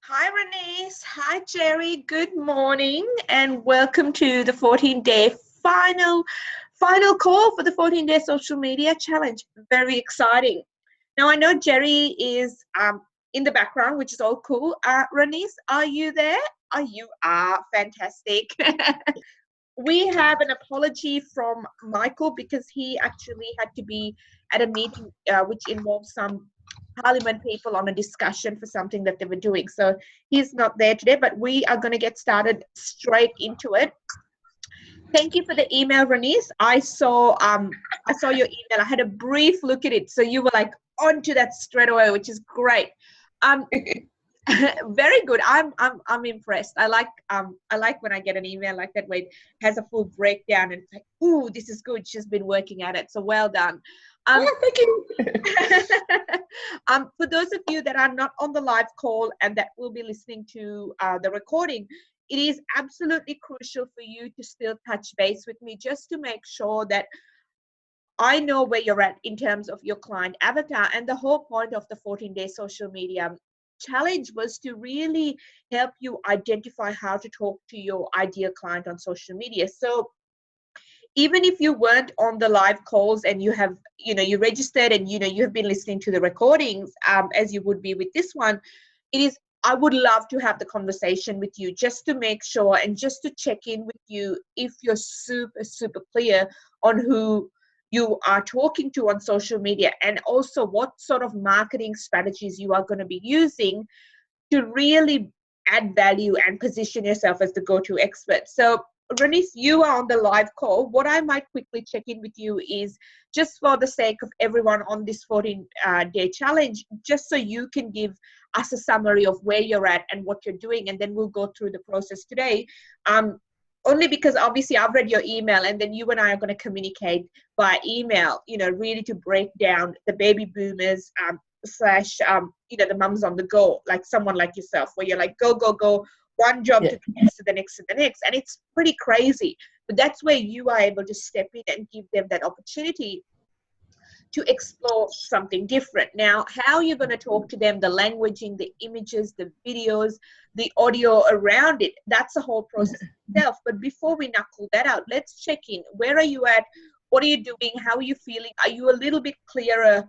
Hi, Renese. Hi, Jerry. Good morning, and welcome to the 14-day final call for the 14-day social media challenge. Very exciting. Now, I know Jerry is in the background, which is all cool. Renese, are you there? You are fantastic. We have an apology from Michael because he actually had to be at a meeting which involves some Parliament people on a discussion for something that they were doing. So he's not there today, but we are going to get started straight into it. Thank you for the email, Renese. I saw your email. I had a brief look at it, so you were like onto that straight away, which is great. Um, very good. I'm impressed. I like when I get an email like that where it has a full breakdown and it's like, ooh, this is good. She's been working at it. So well done. Thank you. For those of you that are not on the live call and that will be listening to the recording, it is absolutely crucial for you to still touch base with me just to make sure that I know where you're at in terms of your client avatar. And the whole point of the 14-day social media challenge was to really help you identify how to talk to your ideal client on social media. So even if you weren't on the live calls and you have, you registered and, you have been listening to the recordings as you would be with this one, I would love to have the conversation with you just to make sure and just to check in with you if you're super, super clear on who you are talking to on social media and also what sort of marketing strategies you are going to be using to really add value and position yourself as the go-to expert. So, Renese, you are on the live call. What I might quickly check in with you is just for the sake of everyone on this 14-day challenge, just so you can give us a summary of where you're at and what you're doing, and then we'll go through the process today. Only because obviously I've read your email and then you and I are going to communicate by email, really to break down the baby boomers slash the mums on the go, like someone like yourself, where you're like go, one job to the next to the next to the next, and it's pretty crazy. But that's where you are able to step in and give them that opportunity to explore something different. Now, how you're going to talk to them, the languaging, the images, the videos, the audio around it, that's a whole process itself. But before we knuckle that out, let's check in. Where are you at? What are you doing? How are you feeling? Are you a little bit clearer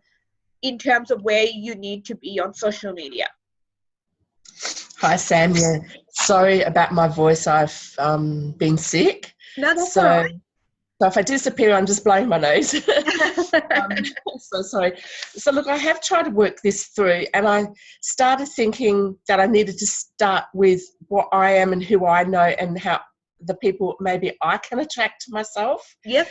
in terms of where you need to be on social media? Hi, Sam. Yeah, sorry about my voice. I've been sick. No, that's all right. So if I disappear, I'm just blowing my nose. So sorry. So look, I have tried to work this through, and I started thinking that I needed to start with what I am and who I know and how the people maybe I can attract to myself. Yep.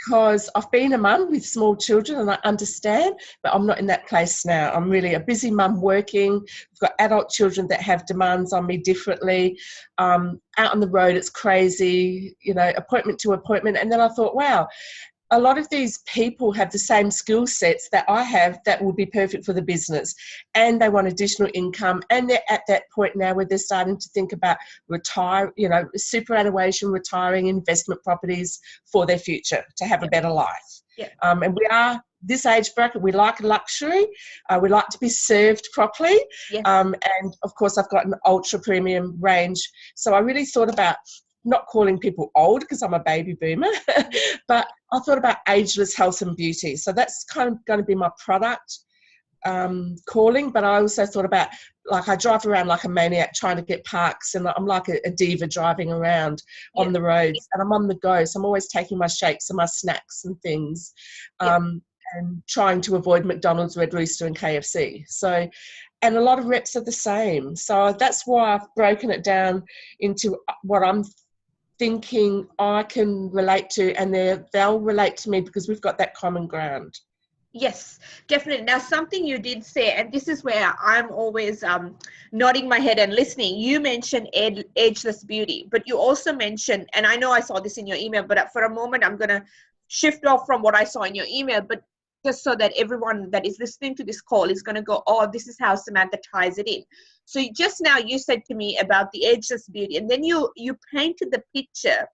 Because I've been a mum with small children and I understand, but I'm not in that place now. I'm really a busy mum working. I've got adult children that have demands on me differently. Out on the road, it's crazy, appointment to appointment. And then I thought, wow, a lot of these people have the same skill sets that I have that will be perfect for the business, and they want additional income, and they're at that point now where they're starting to think about superannuation, retiring, investment properties for their future to have a better life. Yeah. And we are this age bracket, we like luxury, we like to be served properly. Yes. And of course I've got an ultra premium range, so I really thought about not calling people old because I'm a baby boomer, but I thought about ageless health and beauty. So that's kind of going to be my product calling. But I also thought about, like, I drive around like a maniac trying to get parks, and I'm like a diva driving around on the roads, and I'm on the go. So I'm always taking my shakes and my snacks and things, and trying to avoid McDonald's, Red Rooster and KFC. So, and a lot of reps are the same. So that's why I've broken it down into what I'm thinking I can relate to, and they'll relate to me because we've got that common ground. Yes, definitely. Now, something you did say, and this is where I'm always nodding my head and listening. You mentioned ageless beauty, but you also mentioned, and I know I saw this in your email, but for a moment, I'm going to shift off from what I saw in your email, but just so that everyone that is listening to this call is going to go, oh, this is how Samantha ties it in. So just now you said to me about the ageless beauty, and then you painted the picture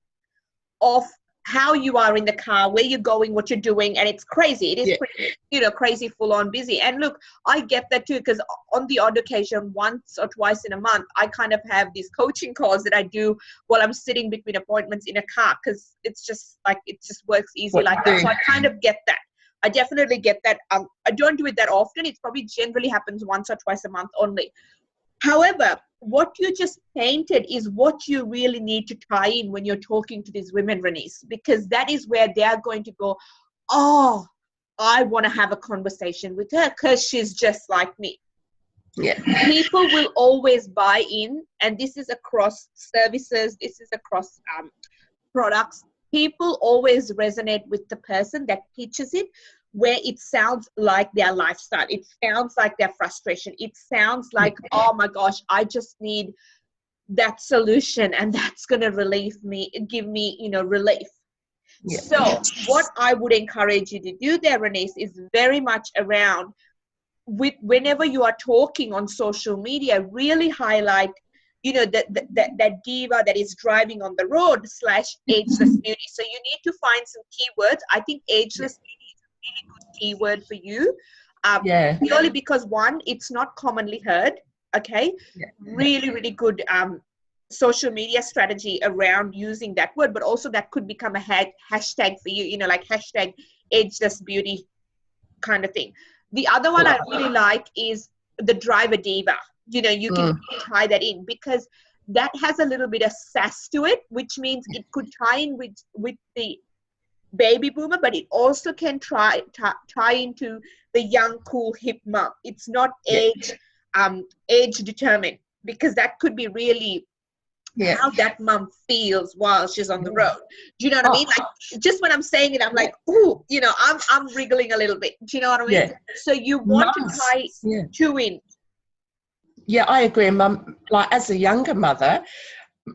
of how you are in the car, where you're going, what you're doing, and it's crazy. It is pretty, crazy, full on busy. And look, I get that too, because on the odd occasion, once or twice in a month, I kind of have these coaching calls that I do while I'm sitting between appointments in a car, because it's just like, it just works easy like that. So I kind of get that. I definitely get that. I don't do it that often. It probably generally happens once or twice a month only. However, what you just painted is what you really need to tie in when you're talking to these women, Renice, because that is where they are going to go, oh, I want to have a conversation with her because she's just like me. Yeah. People will always buy in, and this is across services, this is across products. People always resonate with the person that teaches it, where it sounds like their lifestyle. It sounds like their frustration. It sounds like, oh my gosh, I just need that solution, and that's going to give me, relief. Yeah. So what I would encourage you to do there, Renice, is very much around whenever you are talking on social media, really highlight, that diva that is driving on the road / ageless beauty. So you need to find some keywords. I think ageless beauty is a really good keyword for you. Purely because, one, it's not commonly heard. Okay. Really, really good social media strategy around using that word, but also that could become a hashtag for you, like hashtag ageless beauty kind of thing. The other one I really like is the driver diva. You can tie that in, because that has a little bit of sass to it, which means it could tie in with the baby boomer, but it also can tie into the young, cool, hip mom. It's not age determined, because that could be really how that mom feels while she's on the road. Do you know what I mean? Like, just when I'm saying it, I'm like, ooh, I'm wriggling a little bit. Do you know what I mean? Yeah. So you want to tie two in. Yeah, I agree. Mum, like, as a younger mother,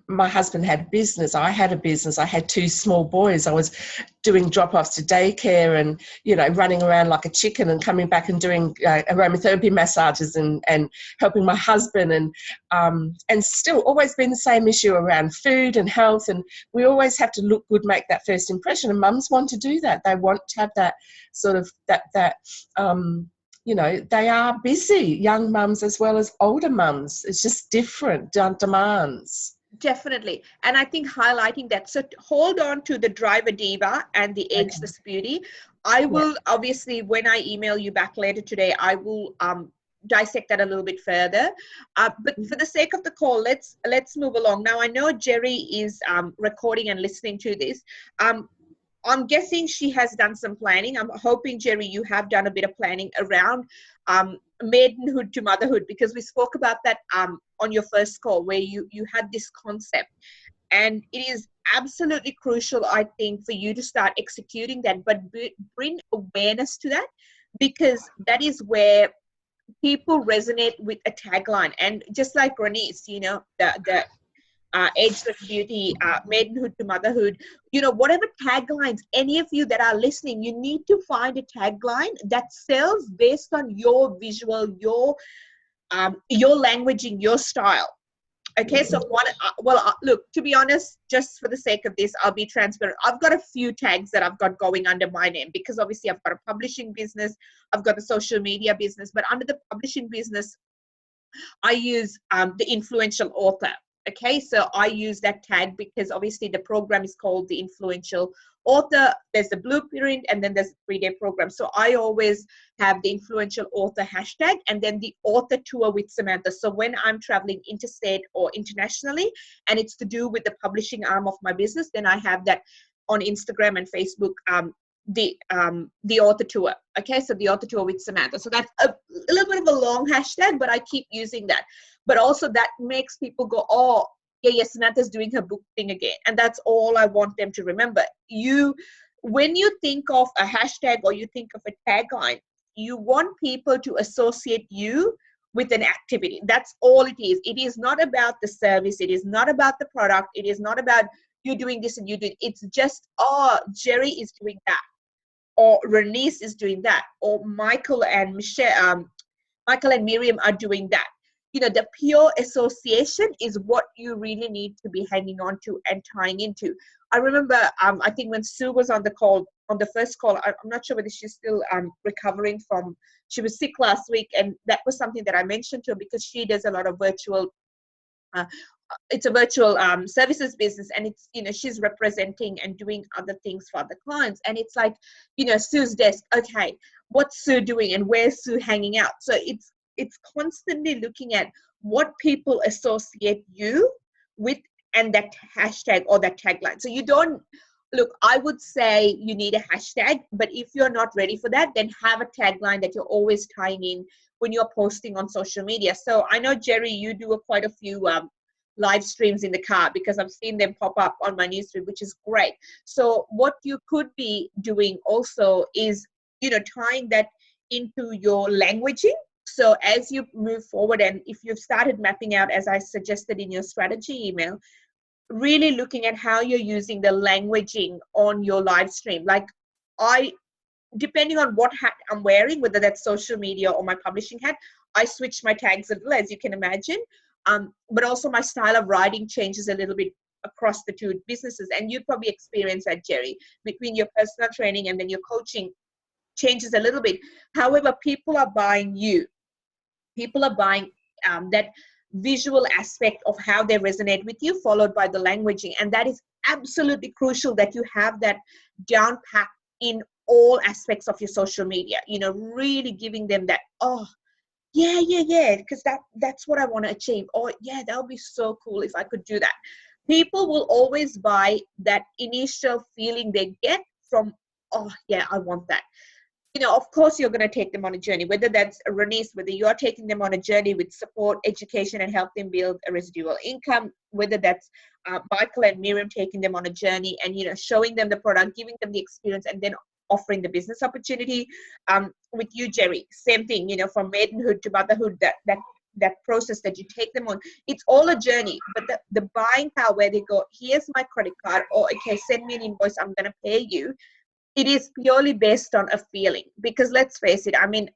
my husband had business. I had a business. I had 2 small boys. I was doing drop-offs to daycare and, running around like a chicken and coming back and doing aromatherapy massages and helping my husband and still always been the same issue around food and health. And we always have to look good, make that first impression. And mums want to do that. They want to have that sort of they are busy, young mums as well as older mums. It's just different demands. Definitely. And I think highlighting that. So hold on to the driver diva and the ageless beauty. I will obviously, when I email you back later today, I will dissect that a little bit further. But for the sake of the call, let's move along. Now, I know Jerry is recording and listening to this. I'm guessing she has done some planning. I'm hoping, Jerry, you have done a bit of planning around maidenhood to motherhood, because we spoke about that on your first call, where you had this concept. And it is absolutely crucial, I think, for you to start executing that, but bring awareness to that, because that is where people resonate with a tagline. And just like Renice, the ageless beauty, maidenhood to motherhood, whatever taglines, any of you that are listening, you need to find a tagline that sells based on your visual, your languaging, your style. Okay, so look, to be honest, just for the sake of this, I'll be transparent. I've got a few tags that I've got going under my name, because obviously I've got a publishing business, I've got a social media business, but under the publishing business, I use the influential author. Okay, so I use that tag because obviously the program is called the influential author. There's the blueprint, and then there's a 3-day program. So I always have the influential author hashtag, and then the author tour with Samantha. So when I'm traveling interstate or internationally, and it's to do with the publishing arm of my business, then I have that on Instagram and Facebook, the author tour. Okay, so the author tour with Samantha. So that's a little bit of a long hashtag, but I keep using that. But also that makes people go, oh, yeah, Samantha's doing her book thing again. And that's all I want them to remember. When you think of a hashtag or you think of a tagline, you want people to associate you with an activity. That's all it is. It is not about the service. It is not about the product. It is not about you doing this and you do it. It's just, oh, Jerry is doing that, or Renice is doing that, or Michael and Miriam are doing that. The pure association is what you really need to be hanging on to and tying into. I remember, I think when Sue was on the call, on the first call, I'm not sure whether she's still recovering from, she was sick last week, and that was something that I mentioned to her because she does a lot of virtual, it's a virtual services business, and it's, you know, she's representing and doing other things for other clients, and it's like, you know, Sue's desk, okay, what's Sue doing and where's Sue hanging out? So it's constantly looking at what people associate you with and that hashtag or that tagline. So you don't, look, I would say you need a hashtag, but if you're not ready for that, then have a tagline that you're always tying in when you're posting on social media. So I know, Jerry, you do quite a few live streams in the car, because I've seen them pop up on my newsfeed, which is great. So what you could be doing also is, you know, tying that into your languaging. So as you move forward, and if you've started mapping out, as I suggested in your strategy email, really looking at how you're using the languaging on your live stream. Like, depending on what hat I'm wearing, whether that's social media or my publishing hat, I switch my tags a little, as you can imagine. But also my style of writing changes a little bit across the two businesses. And you'd probably experience that, Jerry, between your personal training and then your coaching changes a little bit. However, people are buying you. People are buying that visual aspect of how they resonate with you, followed by the languaging. And that is absolutely crucial, that you have that down pat in all aspects of your social media, you know, really giving them that, oh, yeah, because that's what I want to achieve. Or yeah, that would be so cool if I could do that. People will always buy that initial feeling they get from, oh yeah, I want that. You know, of course, you're going to take them on a journey, whether that's Renice, whether you're taking them on a journey with support, education, and help them build a residual income, whether that's Michael and Miriam taking them on a journey and, you know, showing them the product, giving them the experience, and then offering the business opportunity. With you, Jerry, same thing, you know, from maidenhood to motherhood, that process that you take them on, it's all a journey. But the buying power, where they go, here's my credit card, or okay, send me an invoice, I'm going to pay you. It is purely based on a feeling, because let's face it, I mean,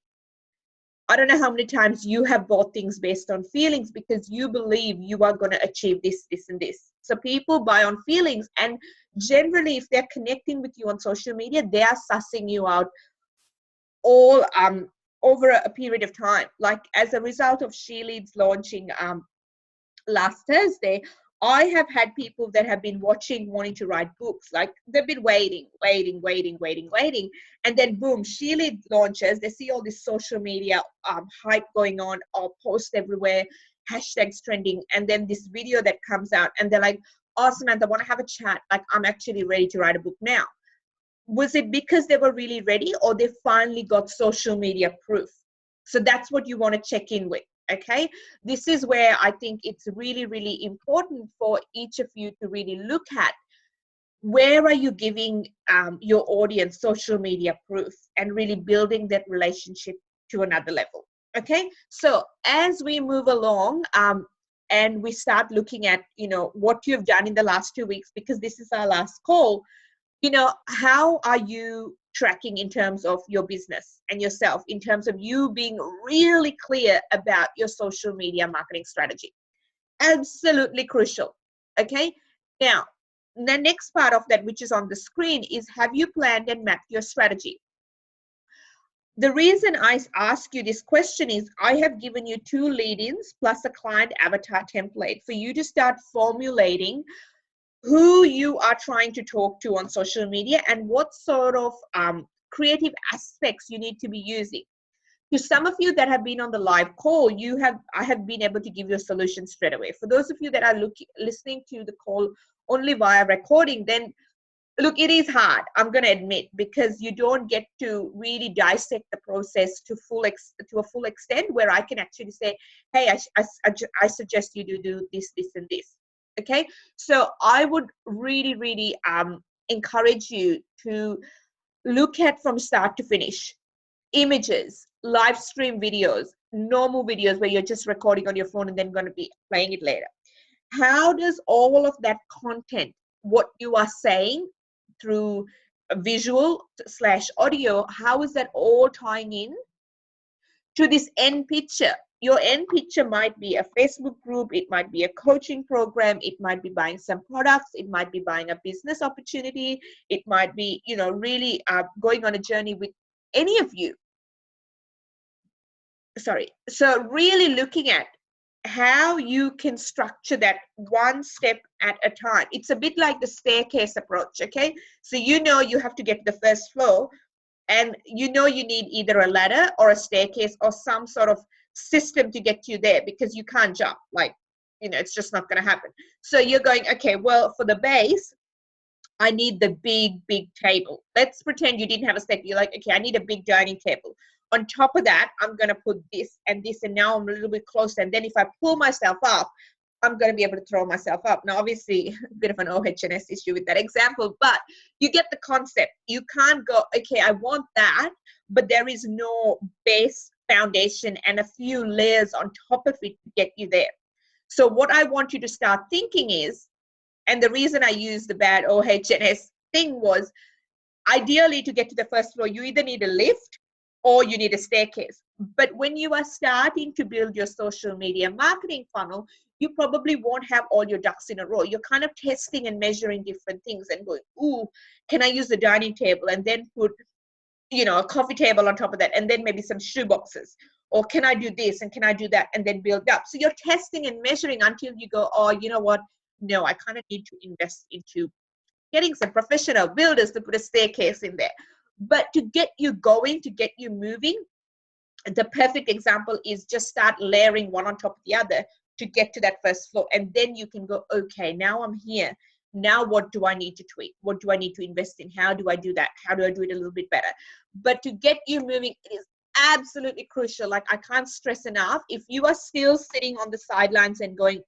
I don't know how many times you have bought things based on feelings because you believe you are going to achieve this, this, and this. So people buy on feelings, and generally, if they're connecting with you on social media, they are sussing you out all over a period of time. Like, as a result of She Leads launching last Thursday, I have had people that have been watching, wanting to write books. Like, they've been waiting. And then boom, She Leads launches. They see all this social media hype going on, or posts everywhere, hashtags trending. And then this video that comes out, and they're like, oh, Samantha, I want to have a chat. Like, I'm actually ready to write a book now. Was it because they were really ready, or they finally got social media proof? So that's what you want to check in with. Okay, this is where I think it's really, really important for each of you to really look at, where are you giving your audience social media proof, and really building that relationship to another level. Okay, so as we move along and we start looking at, you know, what you've done in the last 2 weeks, because this is our last call, you know, how are you tracking in terms of your business and yourself, in terms of you being really clear about your social media marketing strategy? Absolutely crucial. Okay, now the next part of that, which is on the screen, is, have you planned and mapped your strategy? The reason I ask you this question is, I have given you 2 lead-ins plus a client avatar template for you to start formulating who you are trying to talk to on social media, and what sort of creative aspects you need to be using. To some of you that have been on the live call, I have been able to give you a solution straight away. For those of you that are listening to the call only via recording, then look, it is hard, I'm going to admit, because you don't get to really dissect the process to a full extent, where I can actually say, hey, I suggest you do this, this, and this. Okay, so I would really, really encourage you to look at from start to finish images, live stream videos, normal videos where you're just recording on your phone and then going to be playing it later. How does all of that content, what you are saying through visual / audio, how is that all tying in to this end picture your end picture might be a Facebook group, it might be a coaching program, it might be buying some products, it might be buying a business opportunity, it might be, you know, really going on a journey with any of you. Sorry. So really looking at how you can structure that one step at a time. It's a bit like the staircase approach, okay? So you know you have to get to the first floor, and you know you need either a ladder or a staircase or some sort of system to get you there, because you can't jump, like, you know, it's just not going to happen. So you're going, okay, well, for the base, I need the big table. Let's pretend you didn't have a step. You're like, okay, I need a big dining table. On top of that, I'm going to put this and this, and now I'm a little bit closer. And then if I pull myself up, I'm going to be able to throw myself up. Now, obviously, a bit of an OHS issue with that example, but you get the concept. You can't go, okay, I want that, but there is no base foundation and a few layers on top of it to get you there. So what I want you to start thinking is, and the reason I used the bad OHS thing was, ideally to get to the first floor, you either need a lift or you need a staircase. But when you are starting to build your social media marketing funnel, you probably won't have all your ducks in a row. You're kind of testing and measuring different things and going, ooh, can I use the dining table and then put, you know, a coffee table on top of that, and then maybe some shoe boxes? Or can I do this and can I do that, and then build up? So you're testing and measuring until you go, oh, you know what? No, I kind of need to invest into getting some professional builders to put a staircase in there. But to get you going, to get you moving, the perfect example is just start layering one on top of the other to get to that first floor. And then you can go, okay, now I'm here. Now what do I need to tweak? What do I need to invest in? How do I do that? How do I do it a little bit better? But to get you moving, it is absolutely crucial. Like, I can't stress enough. If you are still sitting on the sidelines and going,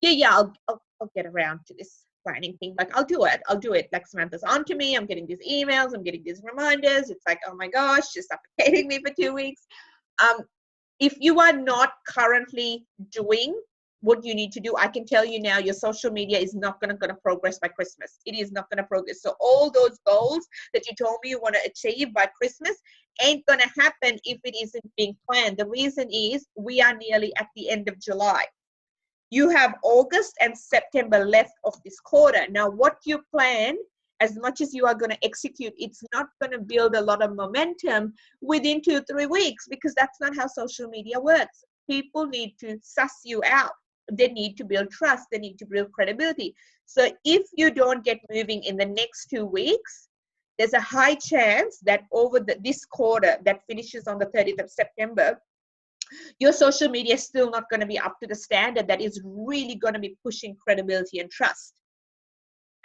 yeah, I'll get around to this planning thing. Like, I'll do it. Like, Samantha's on to me. I'm getting these emails. I'm getting these reminders. It's like, oh my gosh, she's suffocating me for 2 weeks. If you are not currently doing what you need to do, I can tell you now, your social media is not going to progress by Christmas. It is not going to progress. So all those goals that you told me you want to achieve by Christmas ain't going to happen if it isn't being planned. The reason is we are nearly at the end of July. You have August and September left of this quarter. Now, what you plan, as much as you are going to execute, it's not going to build a lot of momentum within 2-3 weeks, because that's not how social media works. People need to suss you out. They need to build trust. They need to build credibility. So if you don't get moving in the next 2 weeks, there's a high chance that over this quarter that finishes on the 30th of September, your social media is still not going to be up to the standard that is really going to be pushing credibility and trust.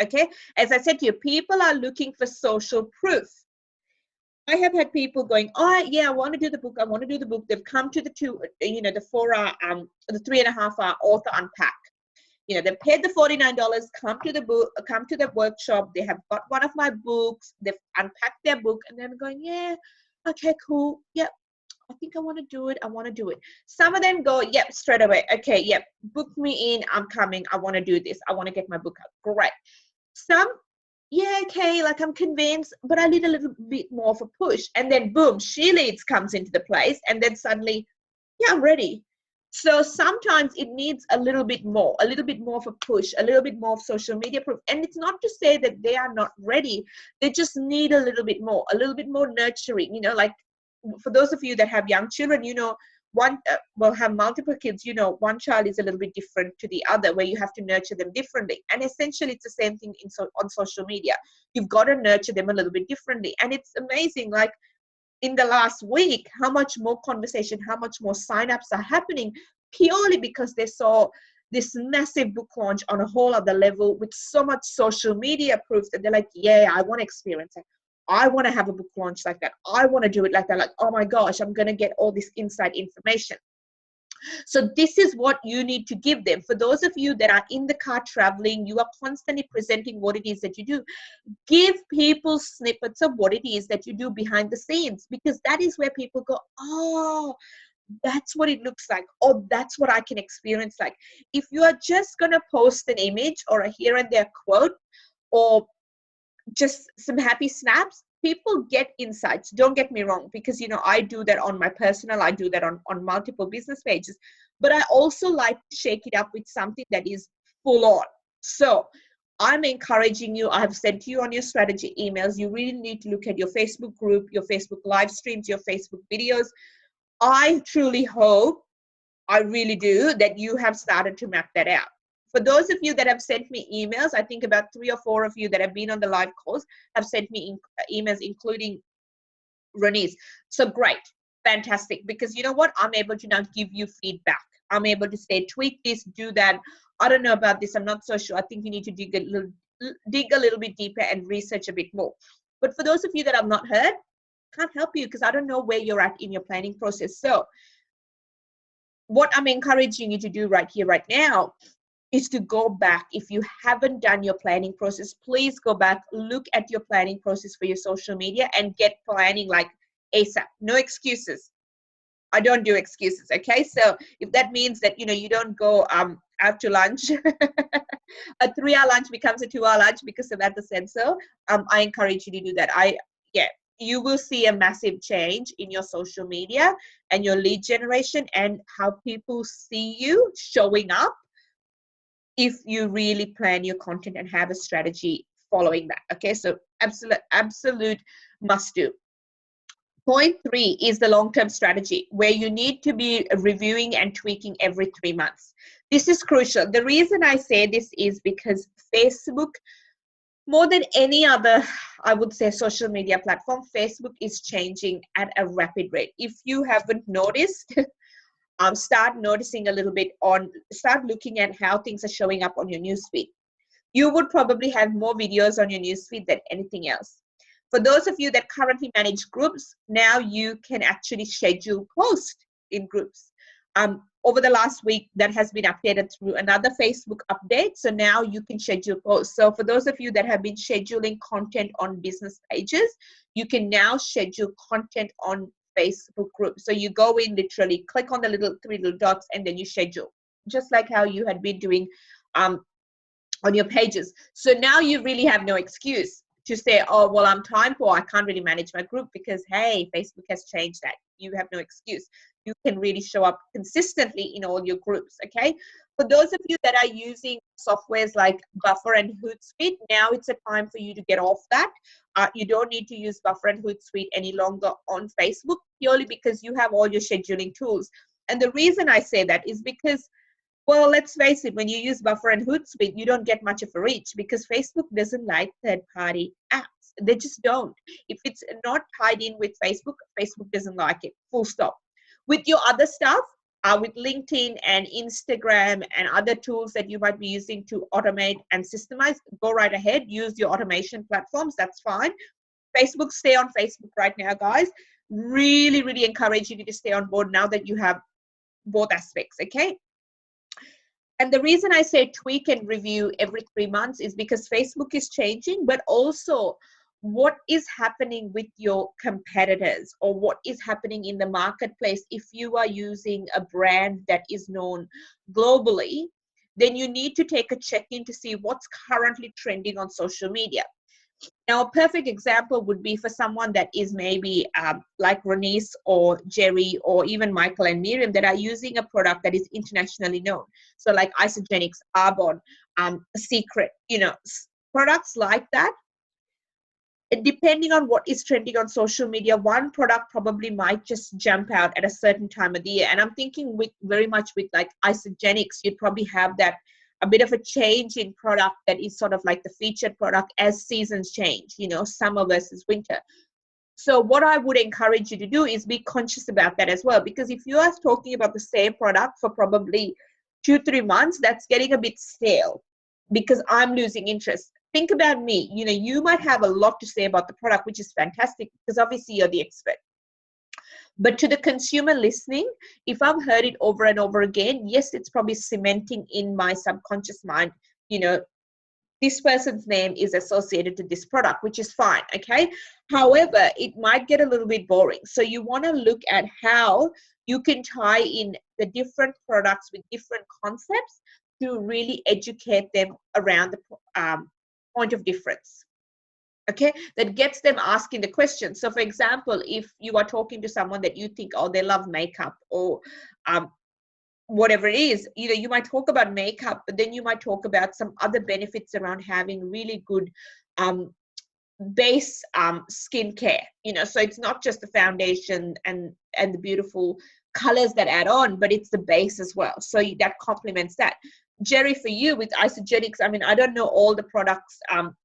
Okay, as I said to you, people are looking for social proof. I have had people going, oh yeah, I want to do the book. They've come to the 4-hour, the 3.5-hour author unpack. You know, they've paid the $49, come to the book, come to the workshop. They have got one of my books. They've unpacked their book, and then going, yeah, okay, cool, yep. I think I want to do it. Some of them go, yep, straight away. Okay, yep, book me in. I'm coming. I want to do this. I want to get my book out. Great. Some, yeah, okay, like I'm convinced, but I need a little bit more of a push. And then boom, She Leads comes into the place. And then suddenly, yeah, I'm ready. So sometimes it needs a little bit more of a push, a little bit more of social media proof. And it's not to say that they are not ready. They just need a little bit more nurturing, you know, like, for those of you that have young children, you know, have multiple kids, you know, one child is a little bit different to the other, where you have to nurture them differently. And essentially it's the same thing on social media. You've got to nurture them a little bit differently. And it's amazing, like in the last week, how much more conversation, how much more signups are happening, purely because they saw this massive book launch on a whole other level with so much social media proof that they're like, yeah, I want to experience it. I want to have a book launch like that. I want to do it like that. Like, oh my gosh, I'm going to get all this inside information. So this is what you need to give them. For those of you that are in the car traveling, you are constantly presenting what it is that you do. Give people snippets of what it is that you do behind the scenes, because that is where people go, oh, that's what it looks like. Oh, that's what I can experience like. If you are just going to post an image or a here and there quote, or just some happy snaps, people get insights. Don't get me wrong, because, you know, I do that on my personal, I do that on multiple business pages, but I also like to shake it up with something that is full on. So I'm encouraging you, I've sent you on your strategy emails, you really need to look at your Facebook group, your Facebook live streams, your Facebook videos. I truly hope, I really do, that you have started to map that out. For those of you that have sent me emails, I think about 3 or 4 of you that have been on the live calls have sent me emails, including Renice. So great, fantastic, because you know what? I'm able to now give you feedback. I'm able to say, tweak this, do that. I don't know about this. I'm not so sure. I think you need to dig a little bit deeper and research a bit more. But for those of you that I've not heard, can't help you because I don't know where you're at in your planning process. So what I'm encouraging you to do right here, right now, is to go back. If you haven't done your planning process, please go back, look at your planning process for your social media and get planning like ASAP. No excuses. I don't do excuses, okay? So if that means that, you know, you don't go out to lunch, a 3-hour lunch becomes a 2-hour lunch because of that the sensor, I encourage you to do that. You will see a massive change in your social media and your lead generation and how people see you showing up if you really plan your content and have a strategy following that. Okay, so absolute must do. Point 3 is the long-term strategy, where you need to be reviewing and tweaking every 3 months. This is crucial. The reason I say this is because Facebook, more than any other, I would say, social media platform, Facebook is changing at a rapid rate. If you haven't noticed, start noticing a little bit start looking at how things are showing up on your newsfeed. You would probably have more videos on your newsfeed than anything else. For those of you that currently manage groups, now you can actually schedule posts in groups. Over the last week, that has been updated through another Facebook update. So now you can schedule posts. So for those of you that have been scheduling content on business pages, you can now schedule content on Facebook groups. So you go in, literally click on the 3 little dots, and then you schedule, just like how you had been doing on your pages. So now you really have no excuse to say, oh, well, I'm time poor, I can't really manage my group, because hey, Facebook has changed that. You have no excuse. You can really show up consistently in all your groups. Okay, for those of you that are using softwares like Buffer and Hootsuite, now it's a time for you to get off that. You don't need to use Buffer and Hootsuite any longer on Facebook, purely because you have all your scheduling tools. And the reason I say that is because, well, let's face it, when you use Buffer and Hootsuite, you don't get much of a reach because Facebook doesn't like third-party apps. They just don't. If it's not tied in with Facebook, Facebook doesn't like it, full stop. With your other stuff, with LinkedIn and Instagram and other tools that you might be using to automate and systemize, go right ahead, use your automation platforms, that's fine. Facebook, stay on Facebook right now, guys. Really, really encourage you to stay on board now that you have both aspects, okay? And the reason I say tweak and review every 3 months is because Facebook is changing, but also what is happening with your competitors or what is happening in the marketplace. If you are using a brand that is known globally, then you need to take a check-in to see what's currently trending on social media. Now, a perfect example would be for someone that is maybe like Renice or Jerry or even Michael and Miriam that are using a product that is internationally known. So like Isagenix, Arbonne, Secret, products like that. Depending on what is trending on social media, one product probably might just jump out at a certain time of the year. And I'm thinking very much with like Isagenix, you'd probably have that a bit of a change in product that is sort of like the featured product as seasons change, summer versus winter. So what I would encourage you to do is be conscious about that as well, because if you are talking about the same product for probably 2-3 months, that's getting a bit stale because I'm losing interest. Think about me, you might have a lot to say about the product, which is fantastic because obviously you're the expert. But to the consumer listening, if I've heard it over and over again, yes, it's probably cementing in my subconscious mind, this person's name is associated to this product, which is fine, okay? However, it might get a little bit boring. So you want to look at how you can tie in the different products with different concepts to really educate them around the point of difference. Okay, that gets them asking the question. So for example, if you are talking to someone that you think, oh, they love makeup, or whatever it is, you might talk about makeup, but then you might talk about some other benefits around having really good base skincare. So it's not just the foundation and the beautiful colors that add on, but it's the base as well, so that complements that. Jerry, for you with Isagenix, I mean, I don't know all the products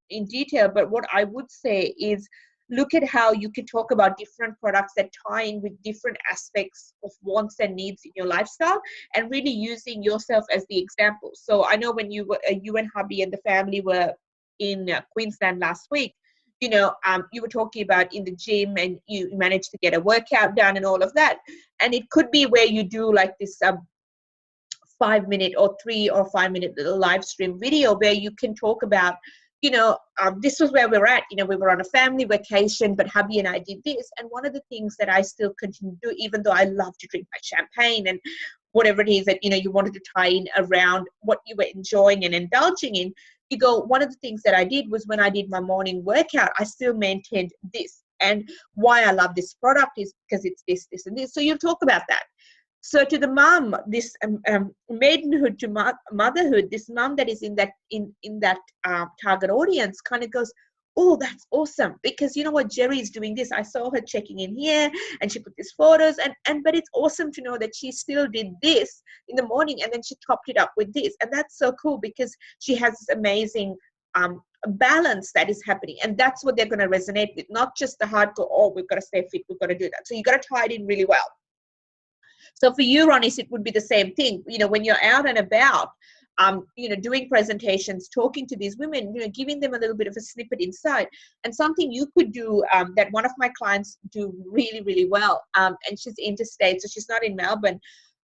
in detail, but what I would say is look at how you can talk about different products that tie in with different aspects of wants and needs in your lifestyle, and really using yourself as the example. So I know when you and hubby and the family were in Queensland last week, you were talking about in the gym, and you managed to get a workout done and all of that. And it could be where you do like this 5-minute or 3 or 5-minute little live stream video where you can talk about, this was where we're at. We were on a family vacation, but hubby and I did this. And one of the things that I still continue to do, even though I love to drink my champagne and whatever it is that, you wanted to tie in around what you were enjoying and indulging in, you go, one of the things that I did was when I did my morning workout, I still maintained this. And why I love this product is because it's this, this, and this. So you'll talk about that. So to the mom, this maidenhood to motherhood, this mom that is in that target audience kind of goes, oh, that's awesome, because you know what, Jerry is doing this. I saw her checking in here, and she put these photos, but it's awesome to know that she still did this in the morning, and then she topped it up with this, and that's so cool because she has this amazing balance that is happening, and that's what they're going to resonate with, not just the hardcore, oh, we've got to stay fit, we've got to do that. So you got to tie it in really well. So for you, Ronis, it would be the same thing. When you're out and about, doing presentations, talking to these women, giving them a little bit of a snippet inside. And something you could do that one of my clients do really, really well, and she's interstate, so she's not in Melbourne,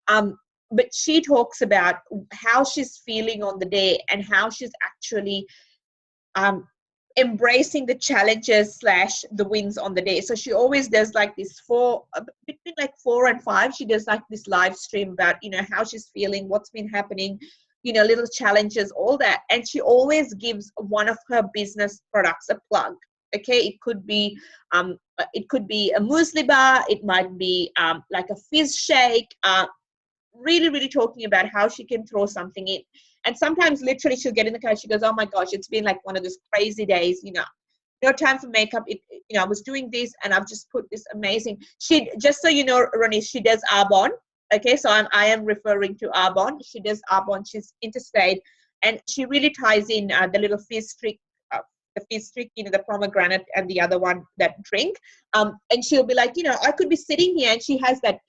but she talks about how she's feeling on the day and how she's actually embracing the challenges / the wins on the day. So she always does like this between like 4 and 5, she does like this live stream about, how she's feeling, what's been happening, little challenges, all that. And she always gives one of her business products a plug. Okay. It could be a muesli bar. It might be like a fizz shake, really, really talking about how she can throw something in. And sometimes literally she'll get in the car, she goes, oh my gosh, it's been like one of those crazy days, no time for makeup. I was doing this and I've just put this amazing, just so you know, Ronnie, she does Arbonne. Okay, so I am referring to Arbonne. She does Arbonne, she's interstate, and she really ties in the little fizz trick, the pomegranate, and the other one, that drink. And she'll be like, I could be sitting here, and she has that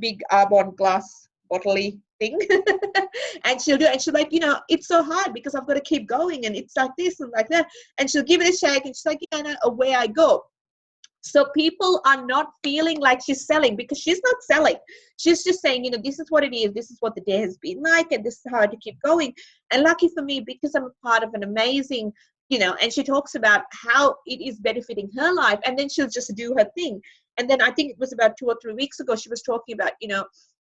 big Arbonne glass bottle-y thing and she'll like, it's so hard because I've got to keep going, and it's like this and like that, and she'll give it a shake, and she's like, away I go. So people are not feeling like she's selling, because she's not selling. She's just saying, this is what it is, this is what the day has been like, and this is how to keep going. And lucky for me, because I'm a part of an amazing, and she talks about how it is benefiting her life, and then she'll just do her thing. And then I think it was about 2 or 3 weeks ago, she was talking about,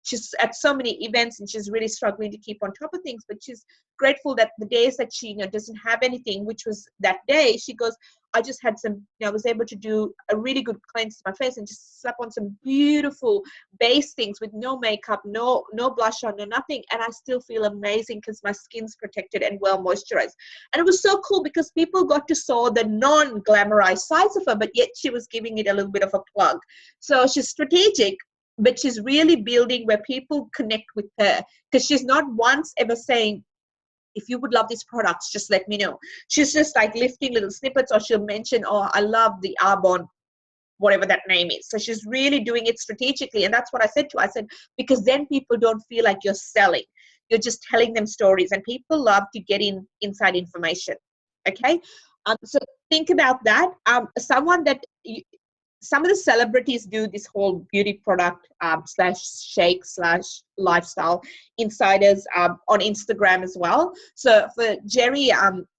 she's at so many events and she's really struggling to keep on top of things, but she's grateful that the days that she doesn't have anything, which was that day, she goes, I just had some, I was able to do a really good cleanse to my face and just slap on some beautiful base things with no makeup, no blush on, no nothing, and I still feel amazing because my skin's protected and well moisturized. And it was so cool because people got to saw the non-glamorized sides of her, but yet she was giving it a little bit of a plug. So she's strategic, but she's really building where people connect with her, because she's not once ever saying, if you would love these products, just let me know. She's just like lifting little snippets, or she'll mention, oh, I love the Arbonne, whatever that name is. So she's really doing it strategically. And that's what I said to her. I said, because then people don't feel like you're selling. You're just telling them stories, and people love to get inside information. Okay. So think about that. Some of the celebrities do this whole beauty product / shake / lifestyle insiders on Instagram as well. So for Jerry,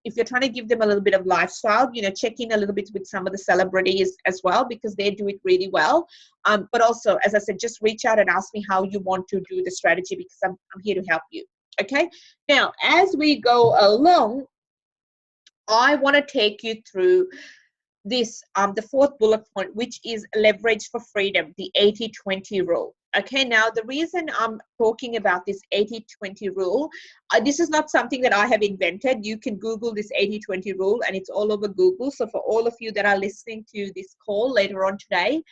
if you're trying to give them a little bit of lifestyle, check in a little bit with some of the celebrities as well, because they do it really well. But also, as I said, just reach out and ask me how you want to do the strategy, because I'm here to help you. Okay. Now, as we go along, I want to take you through this, the fourth bullet point, which is leverage for freedom, the 80-20 rule. Okay, now the reason I'm talking about this 80-20 rule, this is not something that I have invented. You can Google this 80-20 rule and it's all over Google. So for all of you that are listening to this call later on today,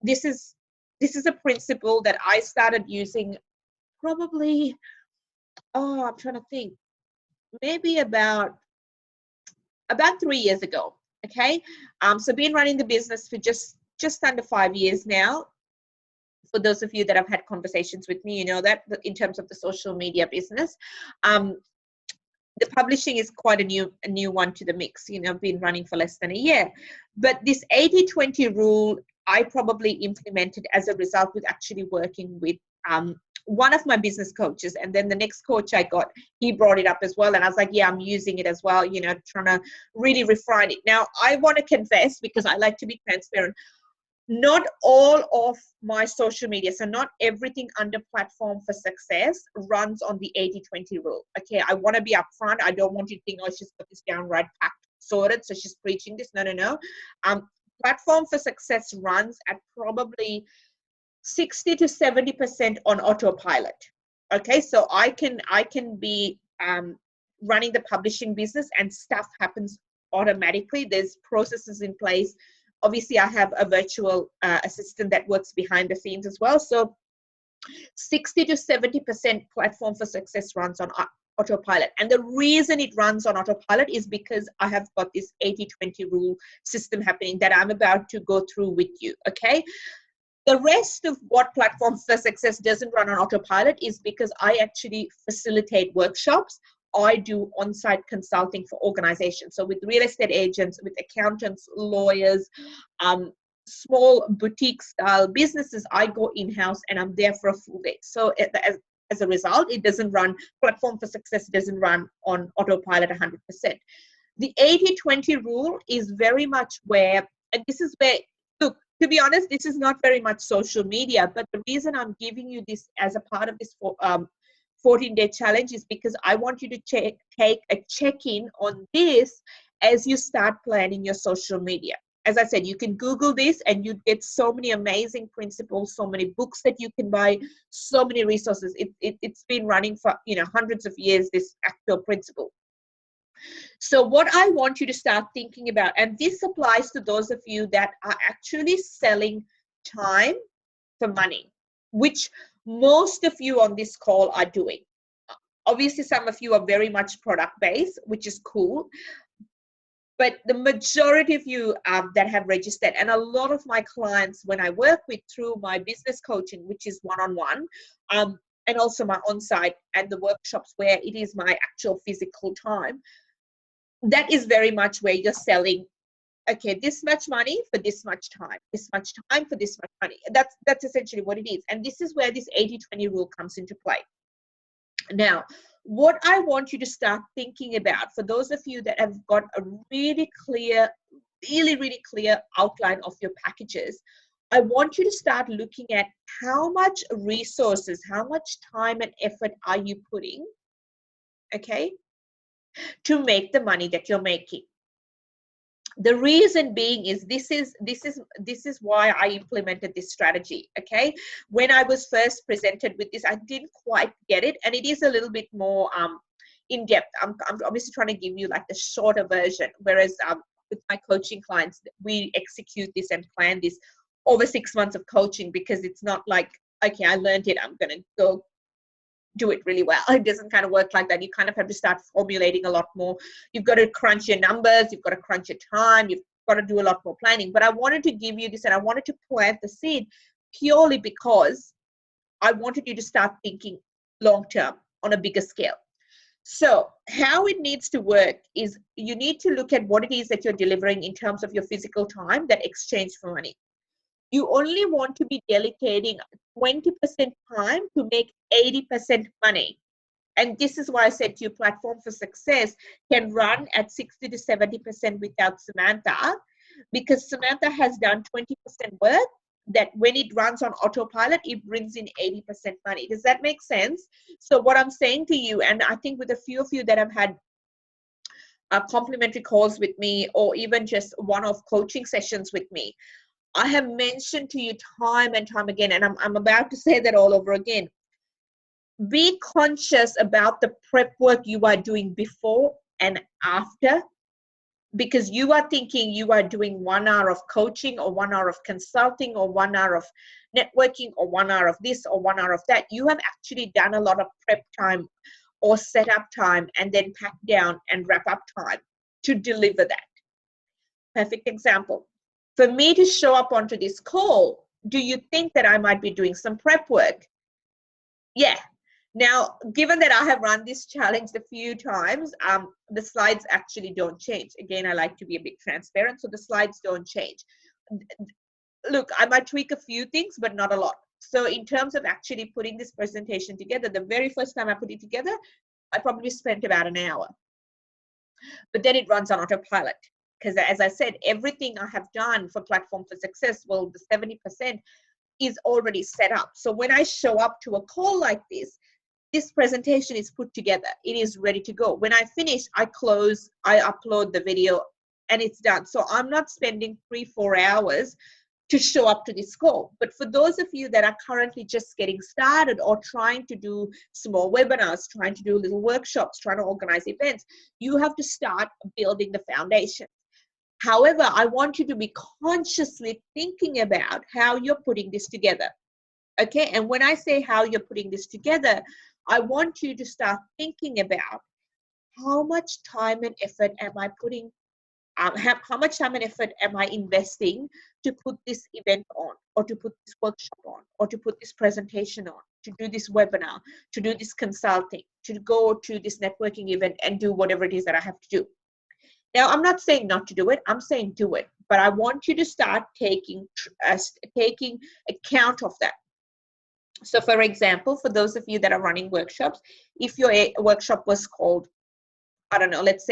this is a principle that I started using probably, I'm trying to think, maybe about 3 years ago. Okay, so been running the business for just under 5 years now. For those of you that have had conversations with me, you know that in terms of the social media business, the publishing is quite a new one to the mix. You know, been running for less than a year, but this 80-20 rule I probably implemented as a result with actually working with one of my business coaches, and then the next coach I got, he brought it up as well, and I was like, yeah, I'm using it as well, you know, trying to really refine it. Now I want to confess, because I like to be transparent, not all of my social media, so not everything under Platform for Success runs on the 80-20 rule. Okay, I want to be upfront. I don't want you to think, oh, she's got this down right, packed, sorted, so she's preaching this. No. Platform for Success runs at probably 60 to 70% on autopilot. Okay, so I can be running the publishing business and stuff happens automatically. There's processes in place. Obviously, I have a virtual assistant that works behind the scenes as well. So 60 to 70% Platform for Success runs on autopilot. And the reason it runs on autopilot is because I have got this 80-20 rule system happening that I'm about to go through with you. Okay. The rest of what Platform for Success doesn't run on autopilot is because I actually facilitate workshops. I do on-site consulting for organizations. So with real estate agents, with accountants, lawyers, small boutique style businesses, I go in-house and I'm there for a full day. So as a result, it doesn't run, Platform for Success doesn't run on autopilot 100%. The 80-20 rule is very much where, and this is where, look, to be honest, this is not very much social media, but the reason I'm giving you this as a part of this 14-day challenge is because I want you to take a check-in on this as you start planning your social media. As I said, you can Google this and you get so many amazing principles, so many books that you can buy, so many resources. It's been running for hundreds of years, this actual principle. So what I want you to start thinking about, and this applies to those of you that are actually selling time for money, which most of you on this call are doing. Obviously, some of you are very much product-based, which is cool. But the majority of you that have registered, and a lot of my clients when I work with through my business coaching, which is one-on-one, and also my on-site and the workshops where it is my actual physical time, that is very much where you're selling, okay, this much money for this much time, this much time for this much money. That's essentially what it is. And this is where this 80-20 rule comes into play. Now, what I want you to start thinking about, for those of you that have got a really clear outline of your packages, I want you to start looking at how much resources, how much time and effort are you putting, okay, to make the money that you're making. The reason being is this is why I implemented this strategy. Okay, when I was first presented with this, I didn't quite get it, and it is a little bit more in depth. I'm obviously trying to give you like the shorter version, whereas with my coaching clients, we execute this and plan this over 6 months of coaching, because it's not like, okay, I learned it, I'm gonna go do it really well. It doesn't kind of work like that. You kind of have to start formulating a lot more. You've got to crunch your numbers, you've got to crunch your time, you've got to do a lot more planning. But I wanted to give you this, and I wanted to plant the seed purely because I wanted you to start thinking long term on a bigger scale. So how it needs to work is you need to look at what it is that you're delivering in terms of your physical time that exchange for money. You only want to be dedicating 20% time to make 80% money. And this is why I said to you, Platform for Success can run at 60 to 70% without Samantha, because Samantha has done 20% work that when it runs on autopilot, it brings in 80% money. Does that make sense? So what I'm saying to you, and I think with a few of you that have had complimentary calls with me, or even just one-off coaching sessions with me, I have mentioned to you time and time again, and I'm about to say that all over again. Be conscious about the prep work you are doing before and after, because you are thinking you are doing 1 hour of coaching or 1 hour of consulting or 1 hour of networking or 1 hour of this or 1 hour of that. You have actually done a lot of prep time or set up time and then pack down and wrap up time to deliver that. Perfect example. For me to show up onto this call, do you think that I might be doing some prep work? Yeah. Now, given that I have run this challenge a few times, the slides actually don't change. Again, I like to be a bit transparent, so the slides don't change. Look, I might tweak a few things, but not a lot. So in terms of actually putting this presentation together, the very first time I put it together, I probably spent about an hour. But then it runs on autopilot. Because as I said, everything I have done for Platform for Success, well, the 70% is already set up. So when I show up to a call like this presentation is put together. It is ready to go. When I finish, I close, I upload the video, and it's done. So I'm not spending 3-4 hours to show up to this call. But for those of you that are currently just getting started or trying to do small webinars, trying to do little workshops, trying to organize events, you have to start building the foundation. However, I want you to be consciously thinking about how you're putting this together. Okay, and when I say how you're putting this together, I want you to start thinking about how much time and effort am I putting, how much time and effort am I investing to put this event on, or to put this workshop on, or to put this presentation on, to do this webinar, to do this consulting, to go to this networking event and do whatever it is that I have to do. Now, I'm not saying not to do it. I'm saying do it. But I want you to start taking account of that. So for example, for those of you that are running workshops, if your workshop was called, I don't know, let's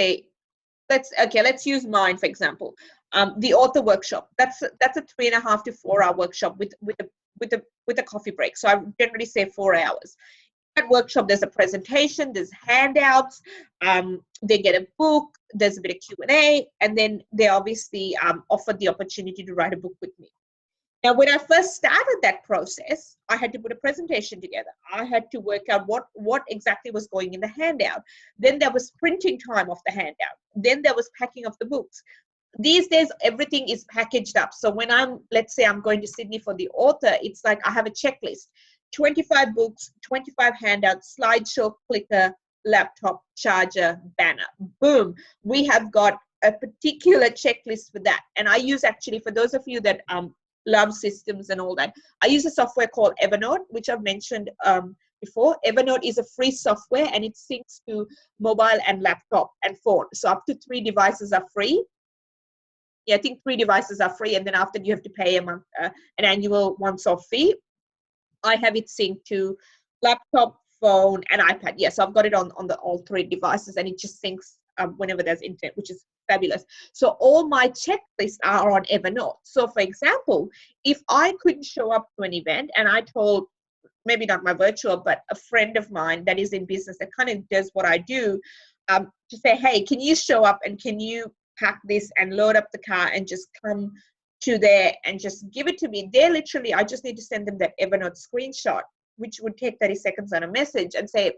use mine, for example, the author workshop. That's a 3.5 to 4 hour workshop with a coffee break. So I generally say 4 hours. That workshop, there's a presentation, there's handouts, they get a book, there's a bit of Q&A, and then they obviously offered the opportunity to write a book with me. Now, when I first started that process, I had to put a presentation together. I had to work out what exactly was going in the handout. Then there was printing time of the handout. Then there was packing of the books. These days, everything is packaged up. So when let's say I'm going to Sydney for the author, it's like I have a checklist. 25 books, 25 handouts, slideshow, clicker, laptop, charger, banner. Boom. We have got a particular checklist for that. And I use, actually, for those of you that love systems and all that, I use a software called Evernote, which I've mentioned before. Evernote is a free software, and it syncs to mobile and laptop and phone. So up to 3 devices are free. Yeah, I think 3 devices are free, and then after you have to pay an annual once-off fee. I have it synced to laptop, phone, and iPad. Yes, so I've got it on all 3 devices, and it just syncs whenever there's internet, which is fabulous. So all my checklists are on Evernote. So for example, if I couldn't show up to an event, and I told, maybe not my virtual, but a friend of mine that is in business that kind of does what I do, to say, hey, can you show up and can you pack this and load up the car and just come to there and just give it to me? They're literally, I just need to send them that Evernote screenshot, which would take 30 seconds on a message, and say,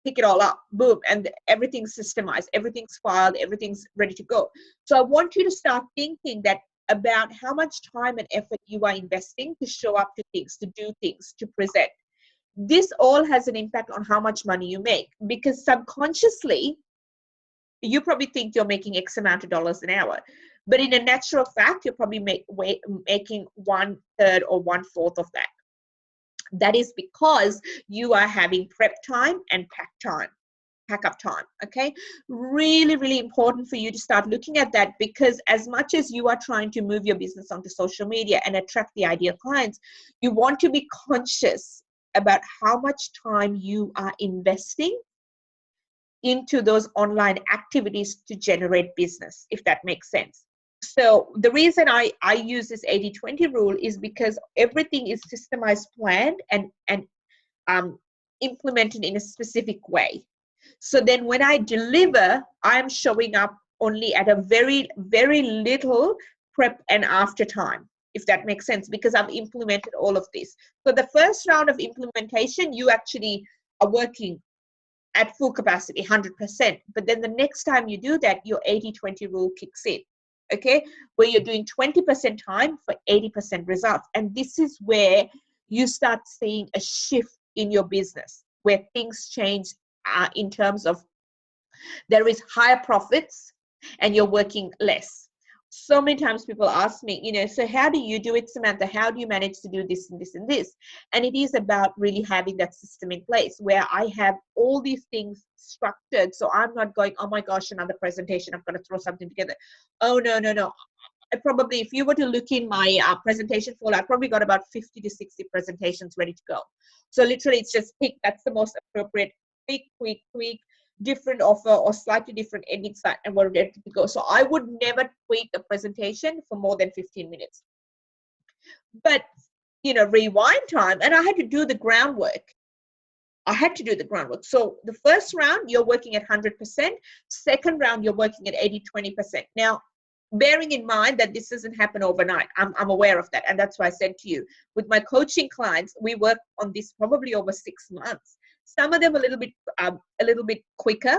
pick it all up, boom, and everything's systemized, everything's filed, everything's ready to go. So I want you to start thinking that about how much time and effort you are investing to show up to things, to do things, to present. This all has an impact on how much money you make, because subconsciously, you probably think you're making X amount of dollars an hour. But in a natural fact, you're probably making 1/3 or 1/4 of that. That is because you are having prep time and pack up time. Okay, really, really important for you to start looking at that, because as much as you are trying to move your business onto social media and attract the ideal clients, you want to be conscious about how much time you are investing into those online activities to generate business, if that makes sense. So the reason I use this 80-20 rule is because everything is systemized, planned, and implemented in a specific way. So then when I deliver, I'm showing up only at a very, very little prep and after time, if that makes sense, because I've implemented all of this. So the first round of implementation, you actually are working at full capacity, 100%. But then the next time you do that, your 80-20 rule kicks in, okay? Where you're doing 20% time for 80% results. And this is where you start seeing a shift in your business, where things change in terms of there is higher profits and you're working less. So many times people ask me, so how do you do it, Samantha? How do you manage to do this and this and this? And it is about really having that system in place where I have all these things structured. So I'm not going, oh my gosh, another presentation, I've got to throw something together. Oh, no. I probably, if you were to look in my presentation folder, I probably got about 50 to 60 presentations ready to go. So literally it's just pick, that's the most appropriate, pick, tweak, different offer or slightly different ending site, and we're ready to go. So I would never tweak a presentation for more than 15 minutes. But, rewind time, and I had to do the groundwork. So the first round, you're working at 100%. Second round, you're working at 80-20%. Now, bearing in mind that this doesn't happen overnight, I'm aware of that. And that's why I said to you, with my coaching clients, we work on this probably over 6 months. Some of them a little bit quicker.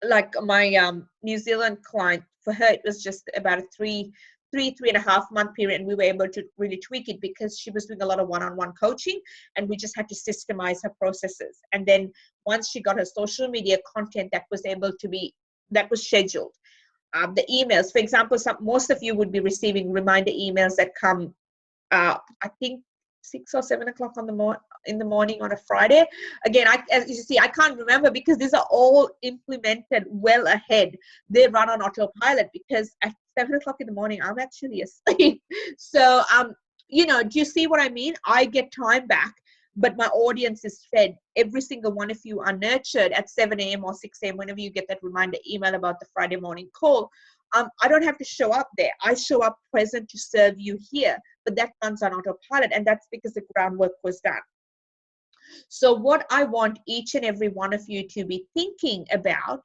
Like my New Zealand client, for her, it was just about a three and a half month period. And we were able to really tweak it because she was doing a lot of one-on-one coaching and we just had to systemize her processes. And then once she got her social media content that was scheduled, the emails, for example, most of you would be receiving reminder emails that come, I think 6 or 7 o'clock in the morning on a Friday. Again, as you see, I can't remember because these are all implemented well ahead. They run on autopilot because at 7 o'clock in the morning, I'm actually asleep. So, do you see what I mean? I get time back, but my audience is fed. Every single one of you are nurtured at 7 a.m. or 6 a.m. whenever you get that reminder email about the Friday morning call. I don't have to show up there. I show up present to serve you here, but that runs on autopilot, and that's because the groundwork was done. So what I want each and every one of you to be thinking about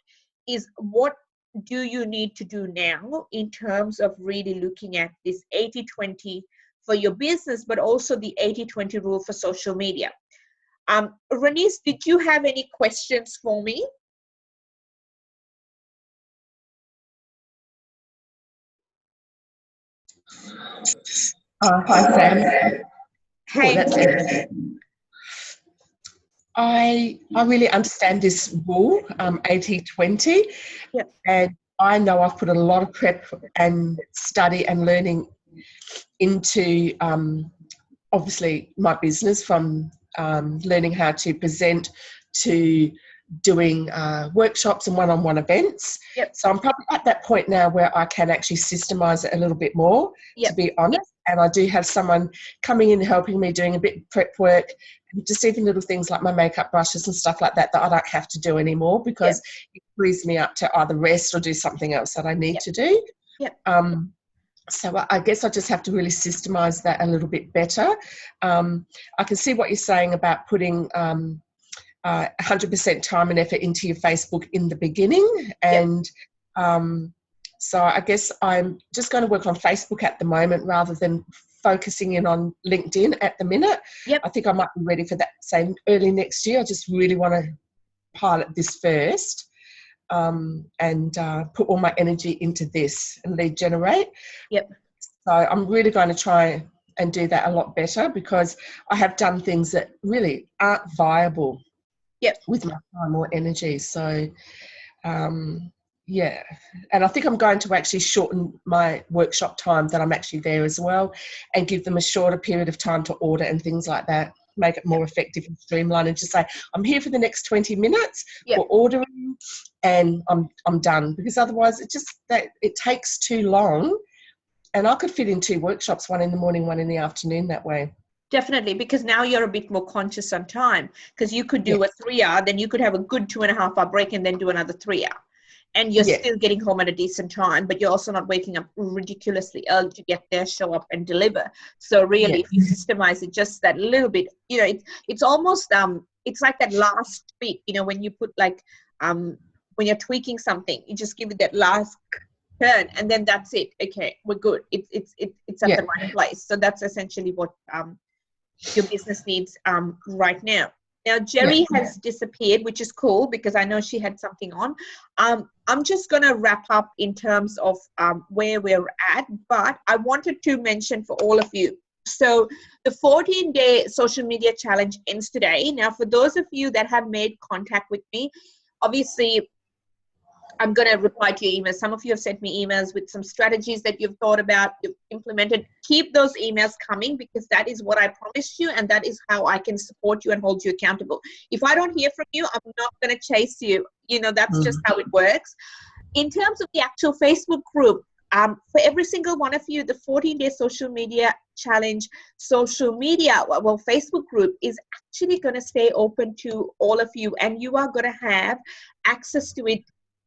is, what do you need to do now in terms of really looking at this 80-20 for your business, but also the 80-20 rule for social media. Renice, did you have any questions for me? Hi, Sam. Hey. That's it. I really understand this rule, 80-20, Yep. and I know I've put a lot of prep and study and learning into obviously my business, from learning how to present to doing workshops and one-on-one events. Yep. So I'm probably at that point now where I can actually systemize it a little bit more, to be honest. And I do have someone coming in helping me, doing a bit of prep work, and just even little things like my makeup brushes and stuff like that I don't have to do anymore, because it frees me up to either rest or do something else that I need to do. So I guess I just have to really systemize that a little bit better. I can see what you're saying about putting 100% time and effort into your Facebook in the beginning. And so I guess I'm just going to work on Facebook at the moment rather than focusing in on LinkedIn at the minute. I think I might be ready for that, say, early next year. I just really want to pilot this first. And put all my energy into this and lead generate. So I'm really going to try and do that a lot better, because I have done things that really aren't viable with my time or energy. So, and I think I'm going to actually shorten my workshop time that I'm actually there as well, and give them a shorter period of time to order and things like that. Make it more effective and streamlined, and just say, I'm here for the next 20 minutes for ordering, and I'm done, because otherwise it takes too long. And I could fit in 2 workshops, one in the morning, one in the afternoon, that way. Definitely, because now you're a bit more conscious on time, because you could do a 3-hour, then you could have a good 2.5-hour break and then do another 3-hour. And you're still getting home at a decent time, but you're also not waking up ridiculously early to get there, show up and deliver. So really, if you systemize it just that little bit, it's almost, it's like that last tweak, you know, when you put like, when you're tweaking something, you just give it that last turn, and then that's it. Okay, we're good. It's at the right place. So that's essentially what your business needs right now. Now, Jerry has disappeared, which is cool because I know she had something on. I'm just going to wrap up in terms of where we're at, but I wanted to mention for all of you. So the 14-day social media challenge ends today. Now, for those of you that have made contact with me, obviously, I'm going to reply to your emails. Some of you have sent me emails with some strategies that you've thought about, you've implemented. Keep those emails coming because that is what I promised you, and that is how I can support you and hold you accountable. If I don't hear from you, I'm not going to chase you. You know, that's just how it works. In terms of the actual Facebook group, for every single one of you, the 14-day social media challenge social media, well, Facebook group is actually going to stay open to all of you, and you are going to have access to it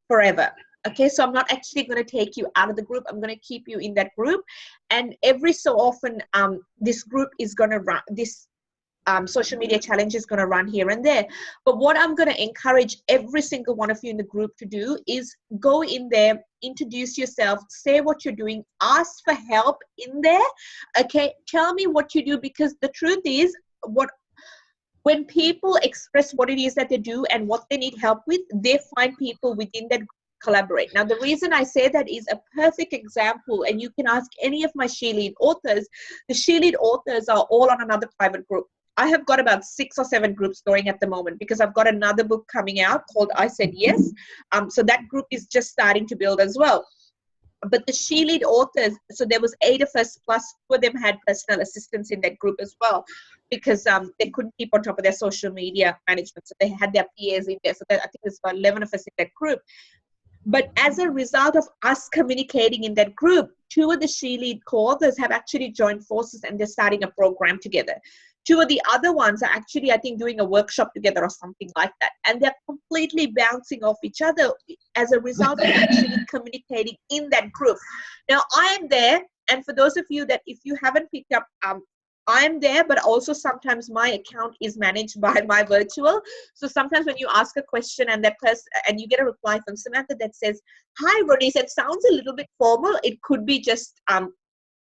forever. Okay, so I'm not actually going to take you out of the group. I'm going to keep you in that group, and every so often this group is going to run, this social media challenge is going to run here and there. But what I'm going to encourage every single one of you in the group to do is go in there, introduce yourself, say what you're doing, ask for help in there. Okay, tell me what you do, because the truth is, when people express what it is that they do and what they need help with, they find people within that collaborate. Now, the reason I say that is a perfect example, and you can ask any of my SheLead authors. The SheLead authors are all on another private group. I have got about 6 or 7 groups going at the moment because I've got another book coming out called I Said Yes. So that group is just starting to build as well. But the SheLead authors, so there was 8 of us, plus 2 of them had personal assistants in that group as well, because they couldn't keep on top of their social media management. So they had their PAs in there. So I think there's about 11 of us in that group. But as a result of us communicating in that group, 2 of the SheLead co-authors have actually joined forces and they're starting a program together. 2 of the other ones are actually, I think, doing a workshop together or something like that. And they're completely bouncing off each other as a result of actually communicating in that group. Now, I am there. And for those of you that, if you haven't picked up, I am there, but also sometimes my account is managed by my virtual. So sometimes when you ask a question and that person, and you get a reply from Samantha that says, "Hi, Ronnie," it sounds a little bit formal. It could be just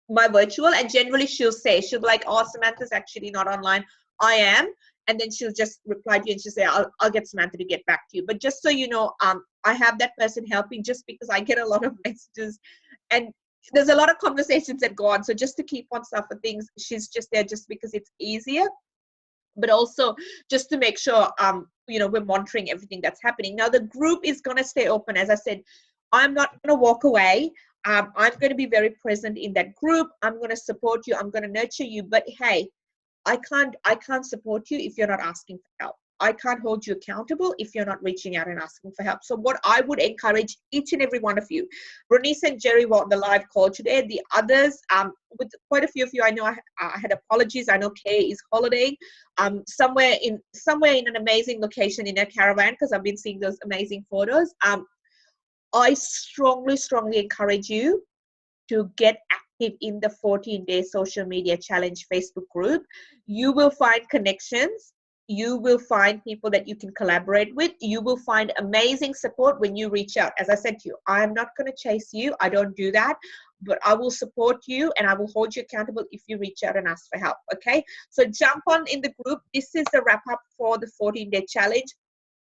my virtual, and generally she'll be like, "Oh, Samantha's actually not online. I am." And then she'll just reply to you and she'll say, I'll get Samantha to get back to you. But just so you know, I have that person helping just because I get a lot of messages and there's a lot of conversations that go on. So just to keep on stuff for things, she's just there just because it's easier, but also just to make sure, you know, we're monitoring everything that's happening. Now, the group is going to stay open. As I said, I'm not going to walk away. I'm going to be very present in that group. I'm going to support you. I'm going to nurture you. But hey, I can't support you if you're not asking for help. I can't hold you accountable if you're not reaching out and asking for help. So what I would encourage each and every one of you, Ronice and Jerry were on the live call today. The others, with quite a few of you, I know I had apologies. I know Kay is holidaying somewhere in an amazing location in a caravan, because I've been seeing those amazing photos. I strongly encourage you to get active in the 14-day social media challenge Facebook group. You will find connections. You will find people that you can collaborate with. You will find amazing support when you reach out. As I said to you, I'm not going to chase you. I don't do that, but I will support you and I will hold you accountable if you reach out and ask for help. Okay, so jump on in the group. This is the wrap up for the 14-day challenge.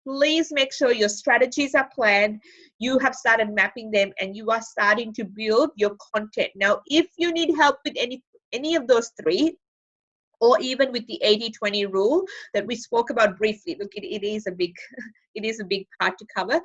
Please make sure your strategies are planned, you have started mapping them, and you are starting to build your content. Now, if you need help with any of those 3, or even with the 80-20 rule that we spoke about briefly, look, it is a big part to cover.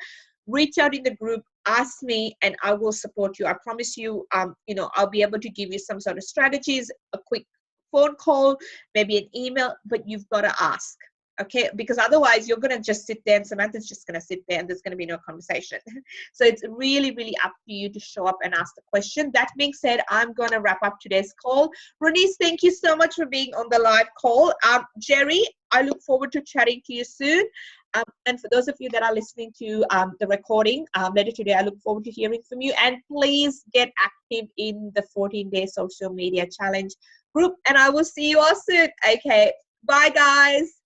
Reach out in the group, ask me, and I will support you. I promise you, you know, I'll be able to give you some sort of strategies, a quick phone call, maybe an email, but you've got to ask. Okay, because otherwise you're going to just sit there and Samantha's just going to sit there and there's going to be no conversation. So it's really, really up to you to show up and ask the question. That being said, I'm going to wrap up today's call. Ronice, thank you so much for being on the live call. Jerry, I look forward to chatting to you soon. And for those of you that are listening to the recording later today, I look forward to hearing from you. And please get active in the 14-day social media challenge group. And I will see you all soon. Okay, bye guys.